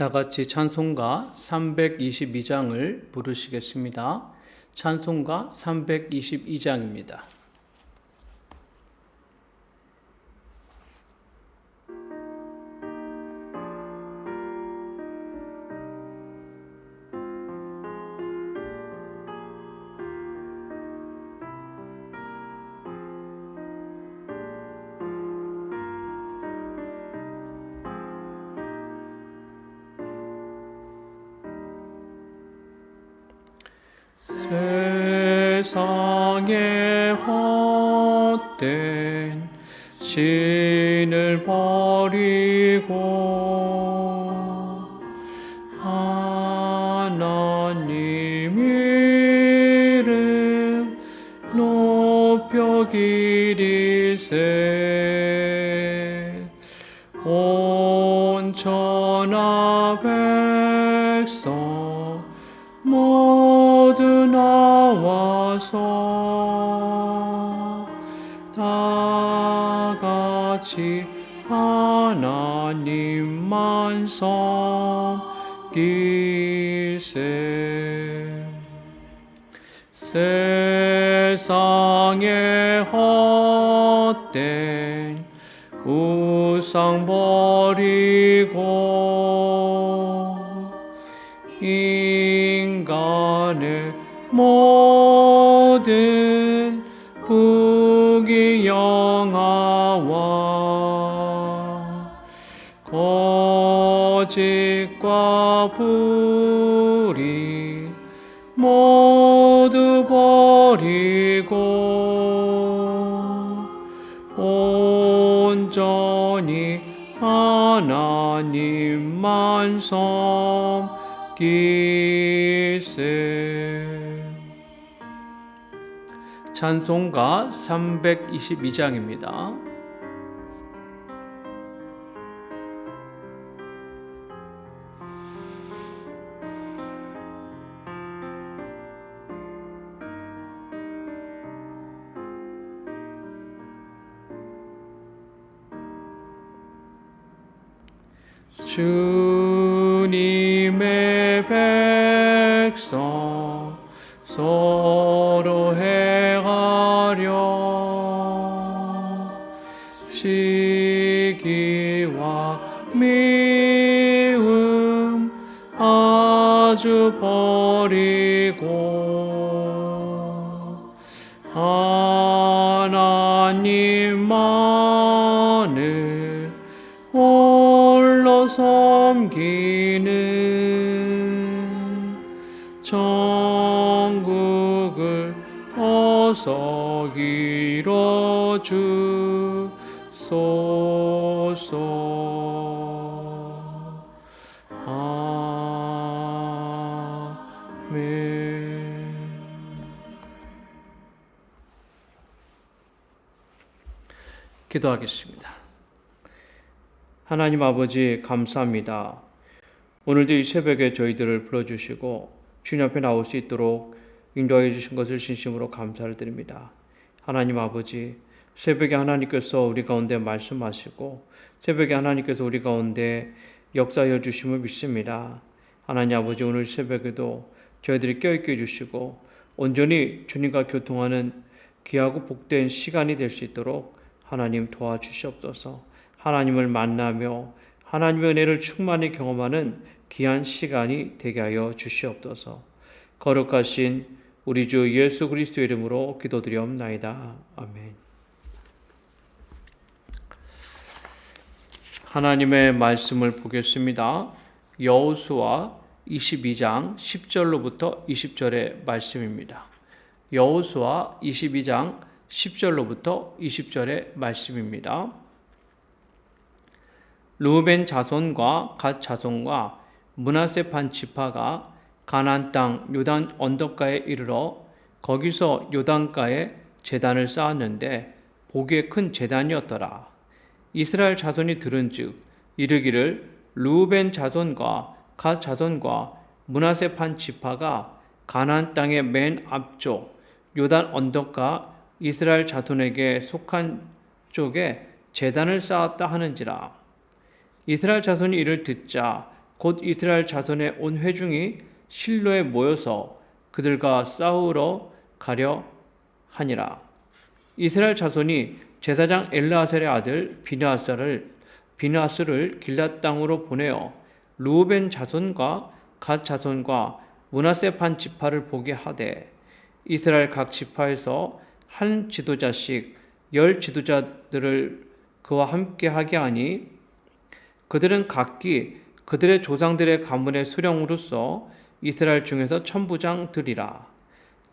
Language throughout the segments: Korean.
다 같이 찬송가 322장을 부르시겠습니다. 찬송가 322장입니다. 세상의 헛된 신을 버리고 하나님 이름 높여 기리세 온 천하 백성 모두 나와서 다 같이 하나님만 섬기세 세상의 헛된 우상 버리고 인간의 모든 부귀영화와 거짓과 불의 모두 버리고 온전히 하나님만 섬기세. 찬송가 322장입니다. 주님의 백성 서로 행하려 시기와 미움 아주 버리고 하나님만을 홀로 섬기는 천국을 어서 이뤄 주소서. 아멘. 기도하겠습니다. 하나님 아버지 감사합니다. 오늘도 이 새벽에 저희들을 불러주시고 주님 앞에 나올 수 있도록 인도하여 주신 것을 진심으로 감사를 드립니다. 하나님 아버지, 새벽에 하나님께서 우리 가운데 말씀하시고 새벽에 하나님께서 우리 가운데 역사하여 주심을 믿습니다. 하나님 아버지, 오늘 새벽에도 저희들이 껴있게 해주시고 온전히 주님과 교통하는 귀하고 복된 시간이 될 수 있도록 하나님 도와주시옵소서. 하나님을 만나며 하나님의 은혜를 충만히 경험하는 귀한 시간이 되게 하여 주시옵소서. 거룩하신 우리 주 예수 그리스도의 이름으로 기도드리옵나이다. 아멘. 하나님의 말씀을 보겠습니다. 여호수아 22장 10절로부터 20절의 말씀입니다. 여호수아 22장 10절로부터 20절의 말씀입니다. 르우벤 자손과 갓 자손과 므낫세 반 지파가 가나안 땅 요단 언덕가에 이르러 거기서 요단가에 제단을 쌓았는데 보기에 큰 제단이었더라. 이스라엘 자손이 들은즉 이르기를 르우벤 자손과 갓 자손과 므낫세 반 지파가 가나안 땅의 맨 앞쪽 요단 언덕가 이스라엘 자손에게 속한 쪽에 제단을 쌓았다 하는지라. 이스라엘 자손이 이를 듣자 곧 이스라엘 자손의 온 회중이 실로에 모여서 그들과 싸우러 가려 하니라. 이스라엘 자손이 제사장 엘르아셀의 아들 비느하스를 길앗 땅으로 보내어 르우벤 자손과 갓 자손과 므낫세 반 지파를 보게 하되 이스라엘 각 지파에서 한 지도자씩 10 지도자들을 그와 함께 하게 하니 그들은 각기 그들의 조상들의 가문의 수령으로서 이스라엘 중에서 천부장들이라.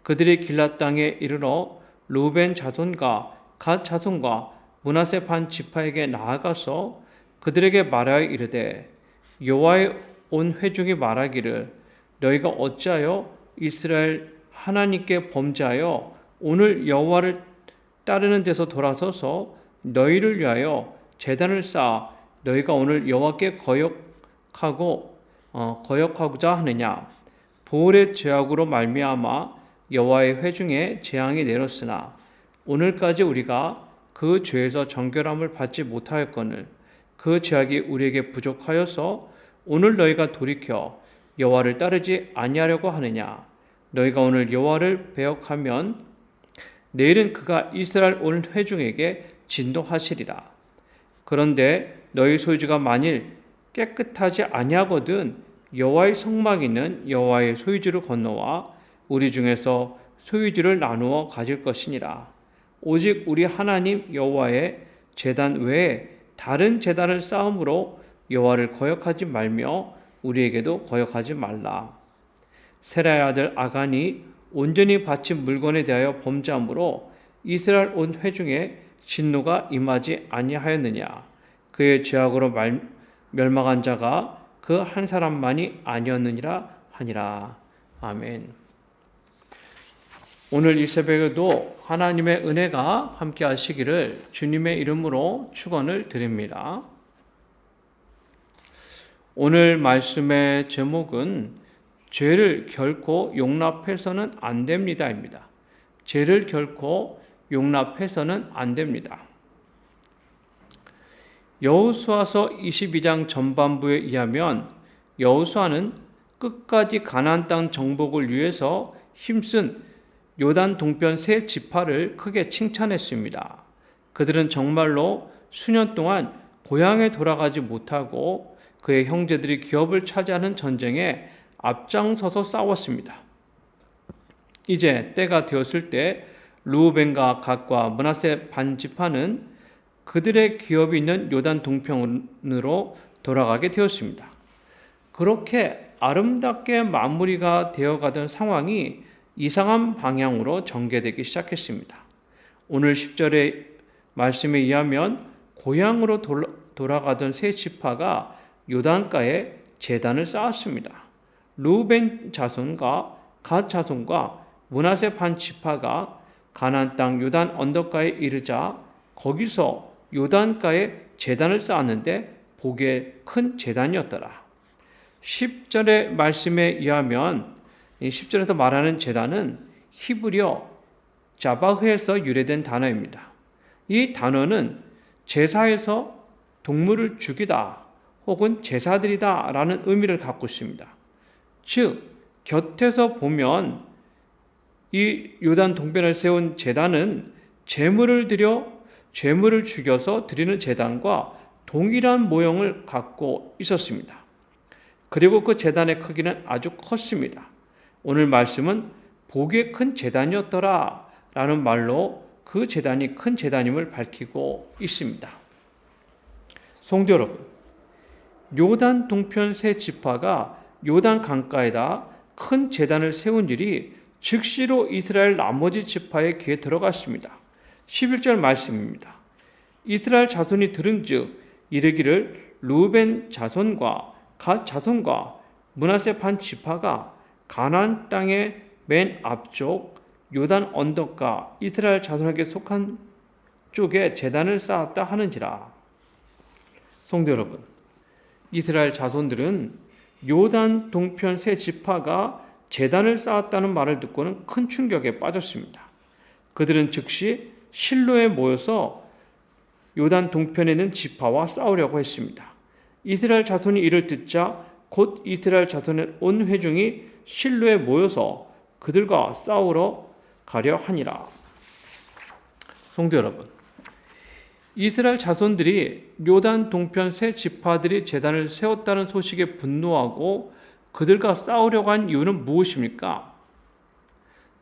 그들이 길앗 땅에 이르러 르우벤 자손과 갓 자손과 므낫세 반 지파에게 나아가서 그들에게 말하여 이르되 여호와의 온 회중이 말하기를 너희가 어찌하여 이스라엘 하나님께 범죄하여 오늘 여호와를 따르는 데서 돌아서서 너희를 위하여 제단을 쌓아 너희가 오늘 여호와께 거역하고자 하느냐. 보울의 죄악으로 말미암아 여호와의 회중에 재앙이 내렸으나 오늘까지 우리가 그 죄에서 정결함을 받지 못하였거늘 그 죄악이 우리에게 부족하여서 오늘 너희가 돌이켜 여호와를 따르지 아니하려고 하느냐. 너희가 오늘 여호와를 배역하면 내일은 그가 이스라엘 온 회중에게 진노하시리라. 그런데 너희 소유주가 만일 깨끗하지 아니하거든 여호와의 성막 있는 여호와의 소유주를 건너와 우리 중에서 소유주를 나누어 가질 것이니라. 오직 우리 하나님 여호와의 제단 외에 다른 제단을 쌓음으로 여호와를 거역하지 말며 우리에게도 거역하지 말라. 세라의 아들 아간이 온전히 바친 물건에 대하여 범죄함으로 이스라엘 온 회중에 진노가 임하지 아니하였느냐. 그의 죄악으로 멸망한 자가 그 한 사람만이 아니었느니라 하니라. 아멘. 오늘 이 새벽에도 하나님의 은혜가 함께 하시기를 주님의 이름으로 축원을 드립니다. 오늘 말씀의 제목은 죄를 결코 용납해서는 안 됩니다입니다. 죄를 결코 용납해서는 안 됩니다. 여호수아서 22장 전반부에 의하면 여호수아는 끝까지 가나안 땅 정복을 위해서 힘쓴 요단 동편 세 지파를 크게 칭찬했습니다. 그들은 정말로 수년 동안 고향에 돌아가지 못하고 그의 형제들이 기업을 차지하는 전쟁에 앞장서서 싸웠습니다. 이제 때가 되었을 때 르우벤과 갓과 므낫세 반 지파는 그들의 기업이 있는 요단 동편으로 돌아가게 되었습니다. 그렇게 아름답게 마무리가 되어가던 상황이 이상한 방향으로 전개되기 시작했습니다. 오늘 10절의 말씀에 의하면 고향으로 돌아가던 세 지파가 요단가에 제단을 쌓았습니다. 르우벤 자손과 갓 자손과 므낫세 반 지파가 가나안 땅 요단 언덕가에 이르자 거기서 요단가에 제단을 쌓았는데 보기에 큰 제단이었더라. 10절의 말씀에 의하면 10절에서 말하는 제단은 히브리어 자바흐에서 유래된 단어입니다. 이 단어는 제사에서 동물을 죽이다 혹은 제사드리다 라는 의미를 갖고 있습니다. 즉 곁에서 보면 이 요단 동편을 세운 제단은 제물을 죽여서 드리는 제단과 동일한 모형을 갖고 있었습니다. 그리고 그 제단의 크기는 아주 컸습니다. 오늘 말씀은 보기에 큰 제단이었더라 라는 말로 그 제단이 큰 제단임을 밝히고 있습니다. 성도 여러분, 요단 동편 세 지파가 요단 강가에다 큰 제단을 세운 일이 즉시로 이스라엘 나머지 지파의 귀에 들어갔습니다. 11절 말씀입니다. 이스라엘 자손이 들은즉 이르기를 르우벤 자손과 갓 자손과 므낫세 반 지파가 가나안 땅의 맨 앞쪽 요단 언덕과 이스라엘 자손에게 속한 쪽에 제단을 쌓았다 하는지라. 성도 여러분, 이스라엘 자손들은 요단 동편 세 지파가 제단을 쌓았다는 말을 듣고는 큰 충격에 빠졌습니다. 그들은 즉시 실로에 모여서 요단 동편에 있는 지파와 싸우려고 했습니다. 이스라엘 자손이 이를 듣자 곧 이스라엘 자손의 온 회중이 실로에 모여서 그들과 싸우러 가려 하니라. 성도 여러분, 이스라엘 자손들이 요단 동편 세 지파들이 제단을 세웠다는 소식에 분노하고 그들과 싸우려고 한 이유는 무엇입니까?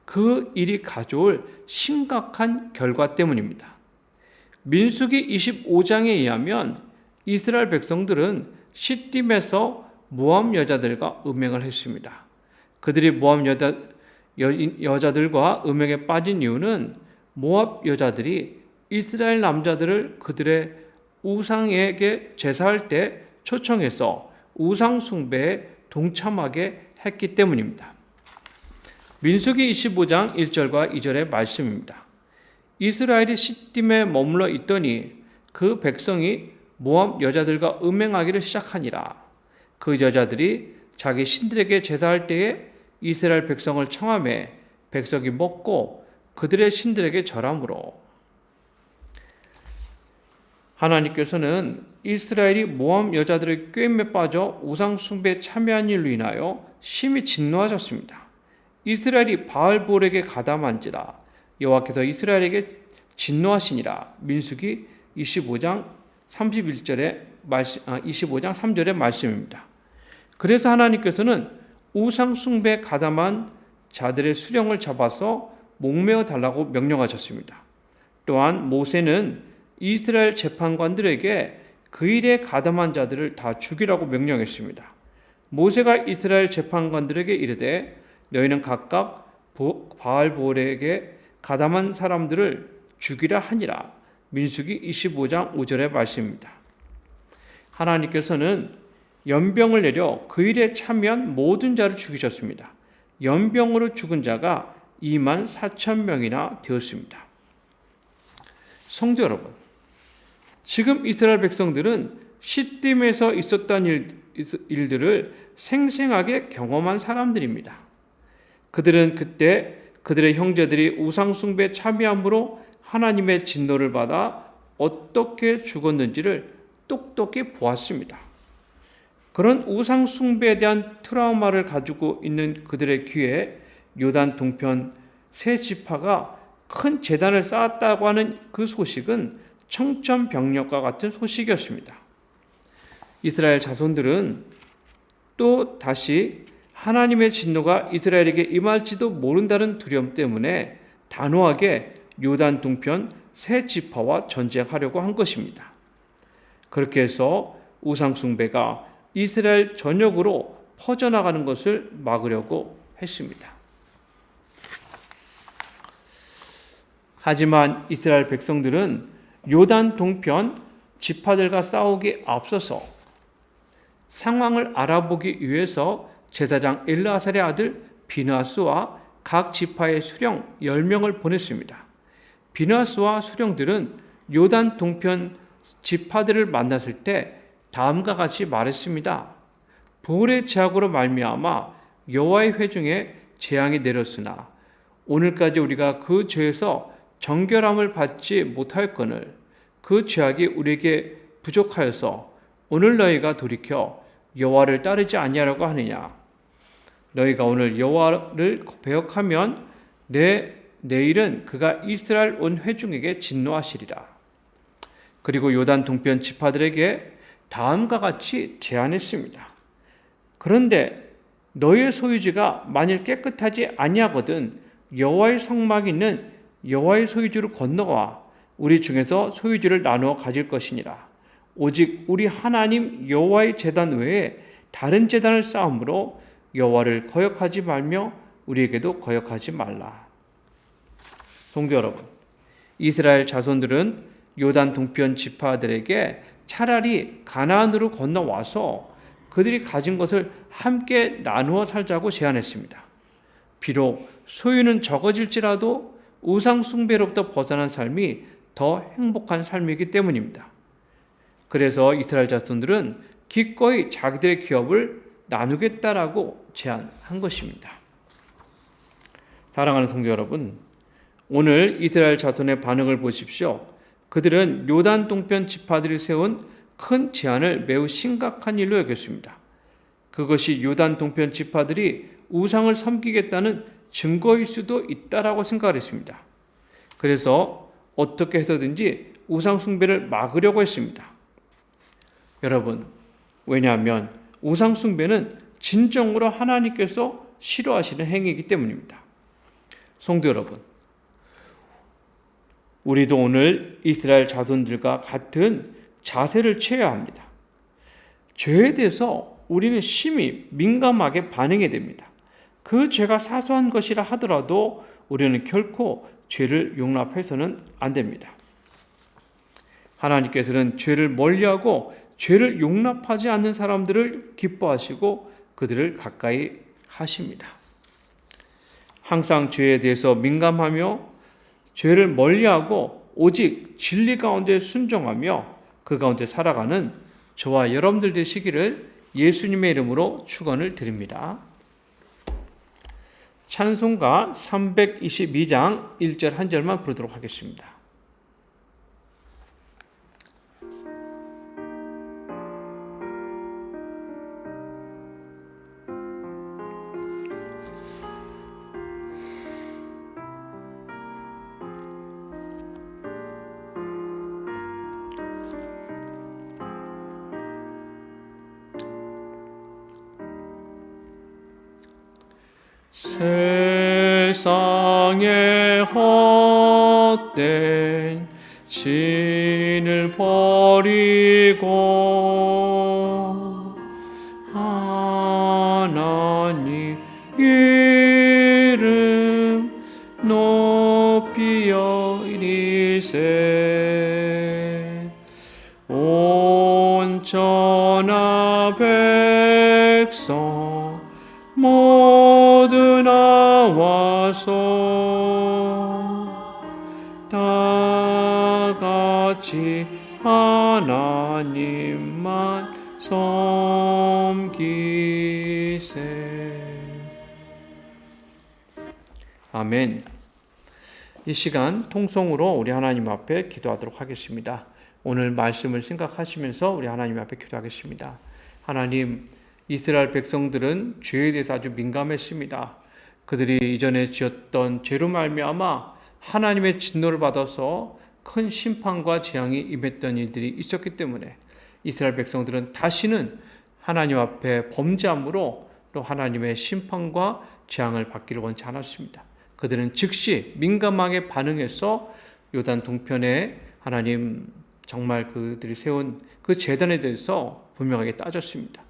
그 일이 가져올 심각한 결과 때문입니다. 민수기 25장에 의하면 이스라엘 백성들은 시딤에서 모압 여자들과 음행을 했습니다. 그들이 모압 여자들과 음행에 빠진 이유는 모압 여자들이 이스라엘 남자들을 그들의 우상에게 제사할 때 초청해서 우상 숭배에 동참하게 했기 때문입니다. 민수기 25장 1절과 2절의 말씀입니다. 이스라엘이 시딤에 머물러 있더니 그 백성이 모압 여자들과 음행하기를 시작하니라. 그 여자들이 자기 신들에게 제사할 때에 이스라엘 백성을 청함해 백성이 먹고 그들의 신들에게 절함으로. 하나님께서는 이스라엘이 모압 여자들의 꾀임에 빠져 우상 숭배에 참여한 일로 인하여 심히 진노하셨습니다. 이스라엘이 바알볼에게 가담한지라 여호와께서 이스라엘에게 진노하시니라. 민수기 25장 3절의 말씀입니다. 그래서 하나님께서는 우상 숭배에 가담한 자들의 수령을 잡아서 목매어 달라고 명령하셨습니다. 또한 모세는 이스라엘 재판관들에게 그 일에 가담한 자들을 다 죽이라고 명령했습니다. 모세가 이스라엘 재판관들에게 이르되 너희는 각각 바알볼에게 가담한 사람들을 죽이라 하니라. 민수기 25장 5절의 말씀입니다. 하나님께서는 연병을 내려 그 일에 참여한 모든 자를 죽이셨습니다. 연병으로 죽은 자가 2만 4천 명이나 되었습니다. 성도 여러분, 지금 이스라엘 백성들은 시딤에서 있었던 일들을 생생하게 경험한 사람들입니다. 그들은 그때 그들의 형제들이 우상 숭배에 참여함으로 하나님의 진노를 받아 어떻게 죽었는지를 똑똑히 보았습니다. 그런 우상 숭배에 대한 트라우마를 가지고 있는 그들의 귀에 요단 동편 세 지파가 큰 제단을 쌓았다고 하는 그 소식은 청천벽력과 같은 소식이었습니다. 이스라엘 자손들은 또 다시 하나님의 진노가 이스라엘에게 임할지도 모른다는 두려움 때문에 단호하게 요단 동편 세 지파와 전쟁하려고 한 것입니다. 그렇게 해서 우상 숭배가 이스라엘 전역으로 퍼져나가는 것을 막으려고 했습니다. 하지만 이스라엘 백성들은 요단 동편 지파들과 싸우기 앞서서 상황을 알아보기 위해서 제사장 엘르아살의 아들 비느하스와 각 지파의 수령 10명을 보냈습니다. 비느하스와 수령들은 요단 동편 지파들을 만났을 때 다음과 같이 말했습니다. 볼의 제약으로 말미암아 여호와의 회중에 재앙이 내렸으나 오늘까지 우리가 그 죄에서 정결함을 받지 못하였거늘 그 죄악이 우리에게 부족하여서 오늘 너희가 돌이켜 여호와를 따르지 아니하려고 하느냐. 너희가 오늘 여호와를 배역하면 내일은 그가 이스라엘 온 회중에게 진노하시리라. 그리고 요단 동편 지파들에게 다음과 같이 제안했습니다. 그런데 너희의 소유지가 만일 깨끗하지 아니하거든 여호와의 성막이 있는 여호와의 소유지로 건너와 우리 중에서 소유지를 나누어 가질 것이니라. 오직 우리 하나님 여호와의 제단 외에 다른 제단을 쌓음으로 여호와를 거역하지 말며 우리에게도 거역하지 말라. 성도 여러분, 이스라엘 자손들은 요단 동편 지파들에게 차라리 가나안으로 건너와서 그들이 가진 것을 함께 나누어 살자고 제안했습니다. 비록 소유는 적어질지라도 우상 숭배로부터 벗어난 삶이 더 행복한 삶이기 때문입니다. 그래서 이스라엘 자손들은 기꺼이 자기들의 기업을 나누겠다라고 제안한 것입니다. 사랑하는 성도 여러분, 오늘 이스라엘 자손의 반응을 보십시오. 그들은 요단 동편 지파들이 세운 큰 제안을 매우 심각한 일로 여겼습니다. 그것이 요단 동편 지파들이 우상을 섬기겠다는 증거일 수도 있다라고 생각을 했습니다. 그래서 어떻게 해서든지 우상 숭배를 막으려고 했습니다. 여러분, 왜냐하면 우상 숭배는 진정으로 하나님께서 싫어하시는 행위이기 때문입니다. 성도 여러분, 우리도 오늘 이스라엘 자손들과 같은 자세를 취해야 합니다. 죄에 대해서 우리는 심히 민감하게 반응해야 됩니다. 그 죄가 사소한 것이라 하더라도 우리는 결코 죄를 용납해서는 안 됩니다. 하나님께서는 죄를 멀리하고 죄를 용납하지 않는 사람들을 기뻐하시고 그들을 가까이 하십니다. 항상 죄에 대해서 민감하며 죄를 멀리하고 오직 진리 가운데 순종하며 그 가운데 살아가는 저와 여러분들 되시기를 예수님의 이름으로 축원을 드립니다. 찬송가 322장 1절 한 절만 부르도록 하겠습니다. 세상의 헛된 신을 버리고 하나님 이름 높이어 이리세 온 천하 백성 모두 나와서 다 같이 하나님만 섬기세. 아멘. 이 시간 통성으로 우리 하나님 앞에 기도하도록 하겠습니다. 오늘 말씀을 생각하시면서 우리 하나님 앞에 기도하겠습니다. 하나님, 이스라엘 백성들은 죄에 대해서 아주 민감했습니다. 그들이 이전에 지었던 죄로 말미암아 하나님의 진노를 받아서 큰 심판과 재앙이 임했던 일들이 있었기 때문에 이스라엘 백성들은 다시는 하나님 앞에 범죄함으로 또 하나님의 심판과 재앙을 받기를 원치 않았습니다. 그들은 즉시 민감하게 반응해서 요단 동편에 하나님 정말 그들이 세운 그 제단에 대해서 분명하게 따졌습니다.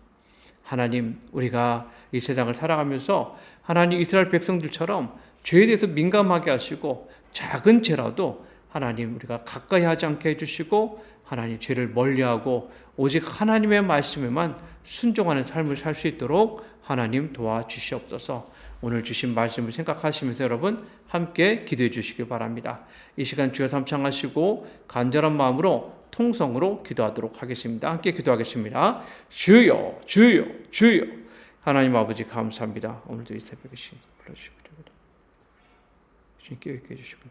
하나님, 우리가 이 세상을 살아가면서 하나님 이스라엘 백성들처럼 죄에 대해서 민감하게 하시고 작은 죄라도 하나님 우리가 가까이 하지 않게 해주시고 하나님 죄를 멀리하고 오직 하나님의 말씀에만 순종하는 삶을 살 수 있도록 하나님 도와주시옵소서. 오늘 주신 말씀을 생각하시면서 여러분 함께 기도해 주시기 바랍니다. 이 시간 주여 삼창하시고 간절한 마음으로 통성으로 기도하도록 하겠습니다. 함께 기도하겠습니다. 주여, 주여, 주여. 하나님 아버지 감사합니다. 오늘도 이 새벽에 불러주시고 주님께 깨어있게 해주시고